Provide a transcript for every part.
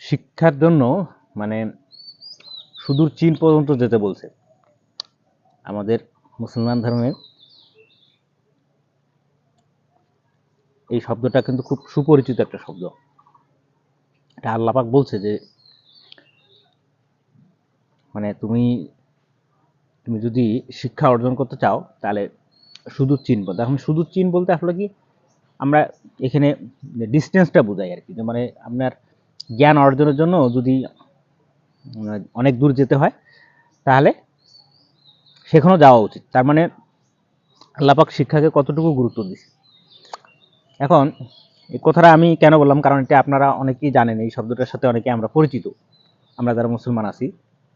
শিক্ষার জন্য মানে সুদূর চীন পর্যন্ত যেতে বলছে আমাদের মুসলমান ধর্মের। এই শব্দটা কিন্তু খুব সুপরিচিত একটা শব্দ। এটা আল্লাহ পাক বলছে যে মানে তুমি যদি শিক্ষা অর্জন করতে চাও তাহলে সুদূর চীন বলতে। এখন সুদূর চীন বলতে আসলে কি আমরা এখানে ডিস্টেন্সটা বোঝাই আর কি, যে মানে আপনার জ্ঞান অর্জনের জন্য যদি অনেক দূর যেতে হয় তাহলে সেখানেও যাওয়া উচিত। তার মানে আল্লাহ পাক শিক্ষাকে কতটুকু গুরুত্ব দিচ্ছে। এখন এই কথাটা আমি কেন বললাম, কারণ এটা আপনারা অনেকেই জানেন, এই শব্দটার সাথে অনেকে আমরা পরিচিত, আমরা যারা মুসলমান আছি,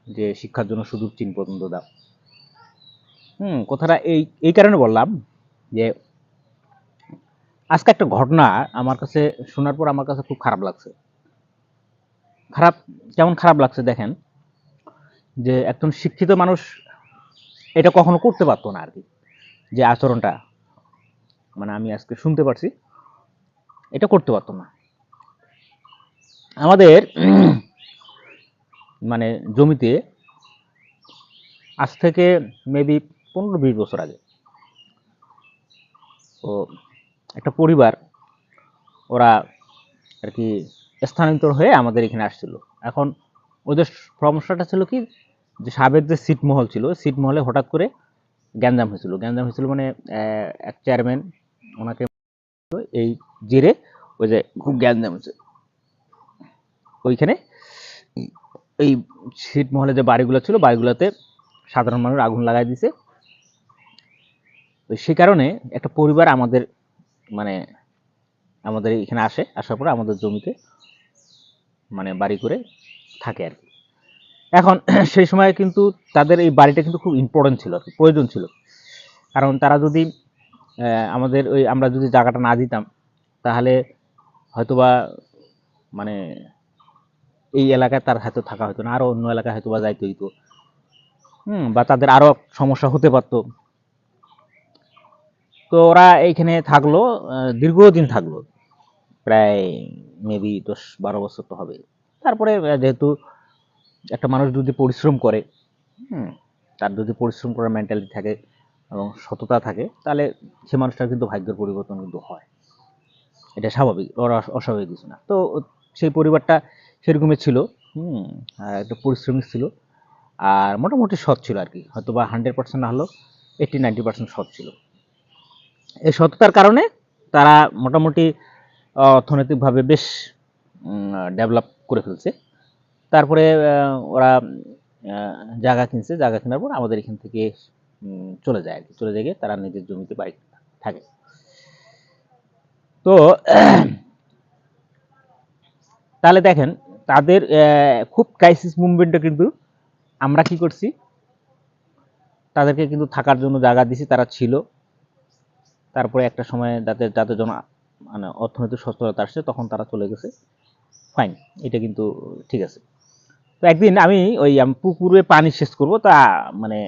যে শিক্ষার জন্য সুদূর চীন পর্যন্ত দাও। কথাটা এই কারণে বললাম যে আজকে একটা ঘটনা আমার কাছে শোনার পর আমার কাছে খুব খারাপ লাগছে। কেমন খারাপ লাগছে দেখেন, যে একজন শিক্ষিত মানুষ এটা কখনো করতে পারতো না আর কি, যে আচরণটা মানে আমি আজকে শুনতে পারছি, এটা করতে পারতো না। আমাদের মানে জমিতে আজ থেকে মেবি 15-20 বছর আগে তো একটা পরিবার, ওরা আর কি স্থানান্তর হয়ে আমাদের এখানে আসছিল। এখন ওদের সমস্যাটা ছিল কি, যে সাবেক যে ছিটমহল ছিল, ছিটমহলে হঠাৎ করে গ্যাঞ্জাম হয়েছিল মানে এক চেয়ারম্যান ওনাকে এই জেরে ওই যে খুব গ্যাঞ্জাম হয়েছে ওইখানে। এই ছিটমহলে যে বাড়িগুলো ছিল, বাড়িগুলোতে সাধারণ মানুষ আগুন লাগাই দিছে। তো সেই কারণে একটা পরিবার আমাদের মানে আমাদের এখানে আসার পরে আমাদের জমিতে মানে বাড়ি করে থাকে আর কি। এখন সেই সময় কিন্তু তাদের এই বাড়িটা কিন্তু খুব ইম্পর্টেন্ট ছিল, প্রয়োজন ছিল। কারণ তারা যদি আমাদের আমরা যদি জায়গাটা না দিতাম তাহলে হয়তোবা মানে এই এলাকায় তার হয়তো থাকা হতো না, আরো অন্য এলাকায় হয়তোবা যাইতে হইতো, বা তাদের আরো সমস্যা হতে পারতো। তো ওরা এইখানে থাকলো, দীর্ঘদিন থাকলো, প্রায় মেবি 10-12 বছর তো হবে। তারপরে যেহেতু একটা মানুষ যদি পরিশ্রম করে, তার যদি পরিশ্রম করার মেন্টালিটি থাকে এবং সততা থাকে, তাহলে সে মানুষটার কিন্তু ভাগ্যের পরিবর্তন কিন্তু হয়। এটা স্বাভাবিক, ওরা অস্বাভাবিক কিছু না। তো সেই পরিবারটা সেরকমই ছিল, একটা পরিশ্রমিক ছিল, আর মোটামুটি সৎ ছিল আর কি, হয়তো বা 100% না হলেও 80-90% সৎ ছিল। এই সততার কারণে তারা মোটামুটি অর্থনৈতিকভাবে বেশ ডেভেলপ করে ফেলছে। তারপরে ওরা জায়গা কিনছে, জায়গা কেনার পর আমাদের এখান থেকে চলে যায় আর কি, চলে যায় তারা নিজের জমিতে বাড়ি থাকে। তো তাহলে দেখেন তাদের খুব ক্রাইসিস মুভমেন্টে কিন্তু আমরা কি করছি, তাদেরকে কিন্তু থাকার জন্য জায়গা দিছি, তারা ছিল। তারপরে একটা সময় যাদের জন্য মানে অর্থনৈতিক সচ্ছলতা আসছে, তখন তারা চলে গেছে, ফাইন, এটা কিন্তু ঠিক আছে। তো একদিন আমি পুকুরে পানি সেচ করব, তা মানে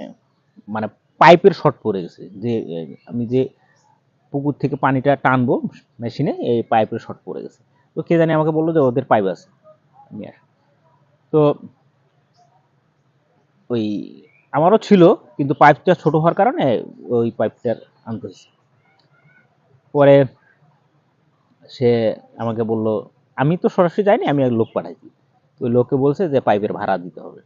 মানে পাইপের শর্ট পড়ে গেছে, যে আমি যে পুকুর থেকে পানিটা টানবো মেশিনে, এই পাইপের শর্ট পড়ে গেছে। তো কে জানি আমাকে বললো যে ওদের পাইপ আছে। তো ওই আমারও ছিল, কিন্তু পাইপটা ছোট হওয়ার কারণে ওই পাইপটার আনতে হয়েছে। পরে সে আমাকে বলল, আমি তো সরাসরি যাইনি, আমি এক লোক পাঠাইছি। ওই লোককে বলছে যে পাইপের ভাড়া দিতে হবে।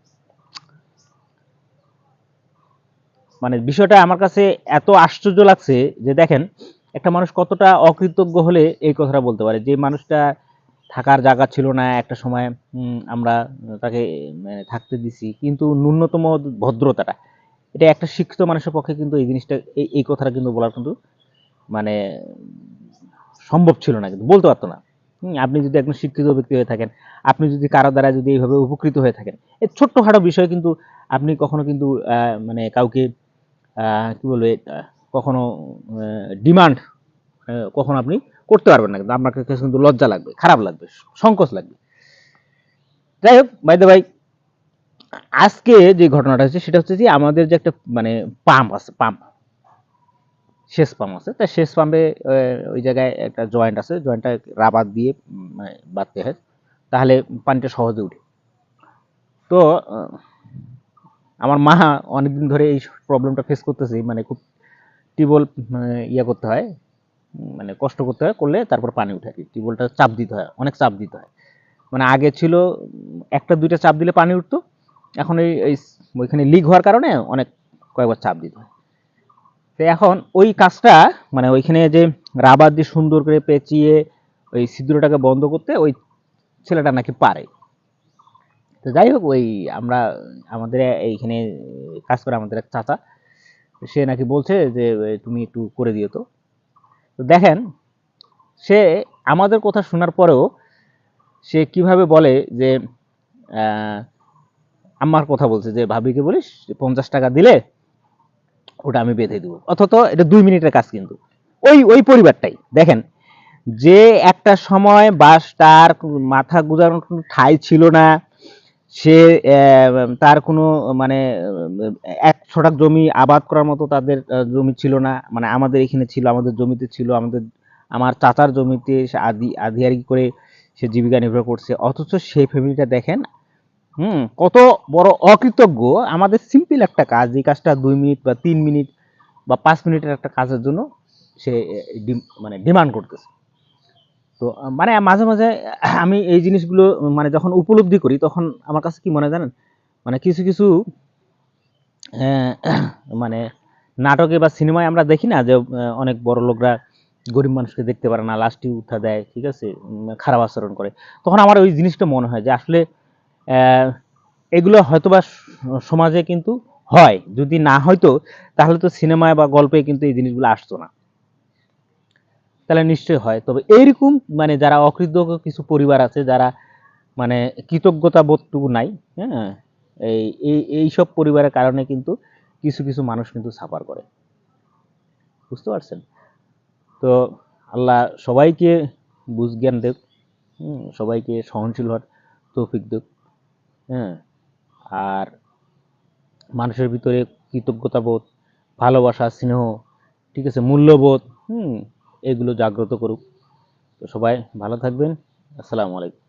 মানে বিষয়টা আমার কাছে এত আশ্চর্য লাগছে যে দেখেন একটা মানুষ কতটা অকৃতজ্ঞ হলে এই কথাটা বলতে পারে, যে মানুষটা থাকার জায়গা ছিল না একটা সময়, আমরা তাকে মানে থাকতে দিছি, কিন্তু ন্যূনতম ভদ্রতাটা, এটা একটা শিক্ষিত মানুষের পক্ষে কিন্তু এই জিনিসটা এই কথাটা কিন্তু বলার কিন্তু মানে সম্ভব ছিল না, কিন্তু বলতে পারতো না। আপনি যদি একজন শিক্ষিত ব্যক্তি হয়ে থাকেন, আপনি যদি কারো দ্বারা যদি এইভাবে উপকৃত হয়ে থাকেন, এই ছোট্টখাটো বিষয় কিন্তু আপনি কখনো কিন্তু মানে কাউকে কি বলবে কখনো ডিমান্ড কখনো আপনি করতে পারবেন না, কিন্তু আপনার কাছে কিন্তু লজ্জা লাগবে, খারাপ লাগবে, সংকোচ লাগবে। যাই হোক, বাই দ্য ভাই, আজকে যে ঘটনাটা হচ্ছে সেটা হচ্ছে যে আমাদের যে একটা মানে পাম্প আছে, সেচ পাম্প আছে, তা সেচ পাম্পে ওই জায়গায় একটা জয়েন্ট আছে, জয়েন্টটা রাবার দিয়ে মানে বাঁধতে হয়। তাহলে পানিটা সহজে উঠে। তো আমার মা অনেকদিন ধরে এই প্রবলেমটা ফেস করতেছে, মানে খুব টিউবওয়েল ইয়ে করতে হয়, মানে কষ্ট করতে হয়, করলে তারপর পানি উঠে আর কি। টিউবওয়েলটা চাপ দিতে হয়, অনেক চাপ দিতে হয়। মানে আগে ছিল একটা দুইটা চাপ দিলে পানি উঠতো, এখন এই ওইখানে লিক হওয়ার কারণে অনেক কয়েকবার চাপ দিতে হয়। তো এখন ওই কাজটা মানে ওইখানে যে রাবার দিয়ে সুন্দর করে পেঁচিয়ে ওই ছিদ্রটাকে বন্ধ করতে ওই ছেলেটা নাকি পারে। তো যাই হোক, ওই আমরা আমাদের এইখানে কাজ করে আমাদের এক চাচা, সে নাকি বলছে যে তুমি একটু করে দিও। তো তো দেখেন, সে আমাদের কথা শোনার পরেও সে কিভাবে বলে যে আমার কথা বলছে যে ভাবিকে বলিস 50 টাকা দিলে ওটা আমি বেঁধে দেবো, অথচ এটা 2 মিনিটের কাজ। কিন্তু ওই ওই পরিবারটাই দেখেন, যে একটা সময় বাস তার মাথা গুজানোর কোনো ঠাঁই ছিল না, সে তার কোনো মানে 1 শতাক জমি আবাদ করার মতো তাদের জমি ছিল না, মানে আমাদের এখানে ছিল, আমাদের জমিতে ছিল, আমার চাচার জমিতে সে আধিয়ারি করে সে জীবিকা নির্বাহ করছে। অথচ সেই ফ্যামিলিটা দেখেন কত বড় অকৃতজ্ঞ। আমাদের সিম্পল একটা কাজ, এই কাজটা 2 মিনিট বা 3 মিনিট বা 5 মিনিটের একটা কাজের জন্য সে মানে ডিমান্ড করতেছে। তো মানে মাঝে মাঝে আমি এই জিনিসগুলো মানে যখন উপলব্ধি করি তখন আমার কাছে কি মনে হয় জানেন, মানে কিছু কিছু মানে নাটকে বা সিনেমায় আমরা দেখি না যে অনেক বড় লোকরা গরিব মানুষকে দেখতে পারে না, লাস্টে উঠা দেয়, ঠিক আছে, খারাপ আচরণ করে। তখন আমার ওই জিনিসটা মনে হয় যে আসলে এগুলো হয়তোবা সমাজে কিন্তু হয়, যদি না হয়তো তাহলে তো সিনেমায় বা গল্পে কিন্তু এই জিনিসগুলো আসতো না, তাহলে নিশ্চয়ই হয়। তবে এইরকম মানে যারা অকৃতজ্ঞ কিছু পরিবার আছে, যারা মানে কৃতজ্ঞতা বোধটুকু নাই, হ্যাঁ, এইসব পরিবারের কারণে কিন্তু কিছু কিছু মানুষ কিন্তু সাফার করে, বুঝতে পারছেন? তো আল্লাহ সবাইকে বুঝ জ্ঞান দেব, সবাইকে সহনশীল হওয়ার তৌফিক দেব, হ্যাঁ। আর মানুষের ভিতরে কৃতজ্ঞতা বোধ, ভালোবাসা, স্নেহ, ঠিক আছে, মূল্যবোধ, এগুলো জাগ্রত করুক। তো সবাই ভালো থাকবেন। আসসালামু আলাইকুম।